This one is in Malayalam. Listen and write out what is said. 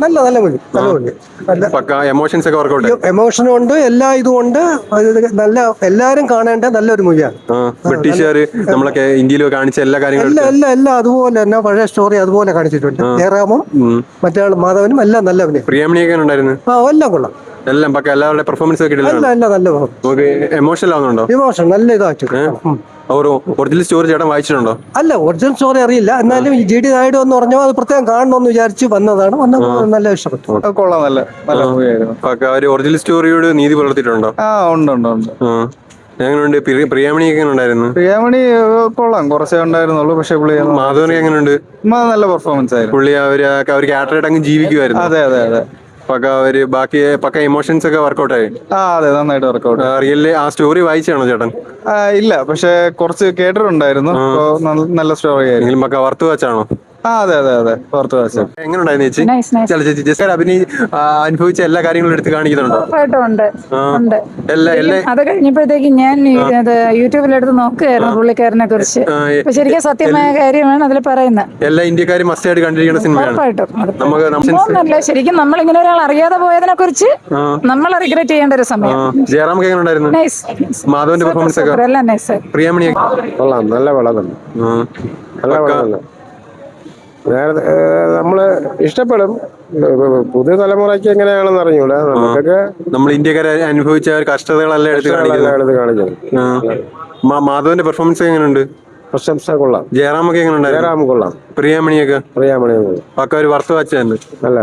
നല്ല നല്ല മൂവി, നല്ല മൂവി. പക്ക എമോഷൻസ് ഒക്കെ വർക്കൗട്ട്. എമോഷനും ഉണ്ട്, എല്ലാ ഇതും ഉണ്ട്. നല്ല എല്ലാരും കാണേണ്ട നല്ലൊരു മൂവിയാണ്. ബ്രിട്ടീഷുകാര് നമ്മളൊക്കെ ഇന്ത്യയിൽ കാണിച്ച എല്ലാ കാര്യങ്ങളും എല്ലാം അതുപോലെ തന്നെ പഴയ സ്റ്റോറി അതുപോലെ കാണിച്ചിട്ടുണ്ട്. ജയറാമും മറ്റേ മാധവനും എല്ലാം നല്ല അഭിനയം. പ്രിയാമണിയൊക്കെ ഉണ്ടായിരുന്നു. എല്ലാം കൊള്ളാം, എല്ലാം പക്ക എല്ലാവരുടെ പെർഫോമൻസ് ഒക്കെ നമുക്ക് എമോഷണൽ ആവുന്നുണ്ടോ? ഇമോഷൻ നല്ല ഇതായിട്ട്. ഒറിജിനൽ സ്റ്റോറി ചേട്ടൻ വായിച്ചിട്ടുണ്ടോ? അല്ല, ഒറിജിനൽ സ്റ്റോറി അറിയില്ല, എന്നാലും ഈ GD നായിഡു എന്ന് പറഞ്ഞാൽ അത് പ്രത്യേകം കാണണമെന്ന് വിചാരിച്ച് വന്നതാണ്. നല്ല ഇഷ്ടപ്പെട്ടു. കൊള്ളാം, നല്ല നല്ല മൂവിയായിരുന്നു. ഒറിജിനൽ സ്റ്റോറിയോട് നീതി പുലർത്തിയിട്ടുണ്ടോ? ഉണ്ട്. എങ്ങനെയുണ്ട്? പ്രിയാമണിയൊക്കെ എങ്ങനെ ഉണ്ടായിരുന്നു? പ്രിയാമണി കൊള്ളാം, കുറച്ചേ ഉണ്ടായിരുന്നുള്ളൂ. പക്ഷെ പുള്ളി മാധവനൊക്കെ എങ്ങനെയുണ്ട്? നല്ല പെർഫോമൻസ് ആയിരുന്നു. പുള്ളി അവർക്ക് ക്യാരക്ടറായിട്ട് അങ്ങ് ജീവിക്കുമായിരുന്നു. അതെ. ബാക്കി എമോഷൻസ് ഒക്കെ വർക്കൗട്ട് ആയി. അതെ, നന്നായിട്ട് വർക്കൗട്ട്. റിയലി ആ സ്റ്റോറി വായിച്ചാണോ ചേട്ടൻ? ഇല്ല, പക്ഷെ കുറച്ച് കേട്ടിട്ടുണ്ടായിരുന്നു. നല്ല സ്റ്റോറി ആയിരുന്നു. വറുത്ത് വെച്ചാണോ? അതെ പുറത്ത് വെച്ചു. എങ്ങനെയുണ്ടായിരുന്നു ചേച്ചി? ചേച്ചി അനുഭവിച്ച എല്ലാ കാര്യങ്ങളും എടുത്ത് കാണിക്കുന്നുണ്ടോ? അത് കഴിഞ്ഞപ്പോഴത്തേക്ക് ഞാൻ യൂട്യൂബിലെടുത്ത് നോക്കുകയായിരുന്നു പുള്ളിക്കാരനെ കുറിച്ച്. ശരിക്കും സത്യമായ കാര്യമാണ് അതിൽ പറയുന്നത്. എല്ലാ ഇന്ത്യക്കാരും മസ്റ്റ് ആയിട്ട് കണ്ടിരിക്കുന്ന സിനിമയാണ്. ശരിക്കും നമ്മളിങ്ങനെ ഒരാൾ അറിയാതെ പോയതിനെ കുറിച്ച് നമ്മൾ റിഗ്രറ്റ് ചെയ്യേണ്ട ഒരു സമയം. ജയറാം എങ്ങനെ ഉണ്ടായിരുന്നു? മാധവന്റെ പെർഫോമൻസ് ഒക്കെ? പ്രിയാമണിയൊക്കെ കൊള്ളാം, നല്ല പടം. നമ്മള് ഇഷ്ടപ്പെടും. പുതിയ തലമുറയ്ക്ക് എങ്ങനെയാണെന്ന് അറിഞ്ഞൂടാ. നമുക്കൊക്കെ നമ്മൾ ഇന്ത്യക്കാരെ അനുഭവിച്ച കഷ്ടതകളെല്ലാം എടുത്ത് കാണിക്കും. മാധവന്റെ പെർഫോമൻസ് എങ്ങനെയുണ്ട്? പ്രശംസ കൊള്ളാം. ജയറാമൊക്കെ എങ്ങനെ ഉണ്ടായിരുന്നു? ജയറാം കൊള്ളാം. പ്രിയാമണിയൊക്കെ കൊള്ളാം. പക്ക ഒരു വറുത്ത് വച്ച തന്നെ നല്ല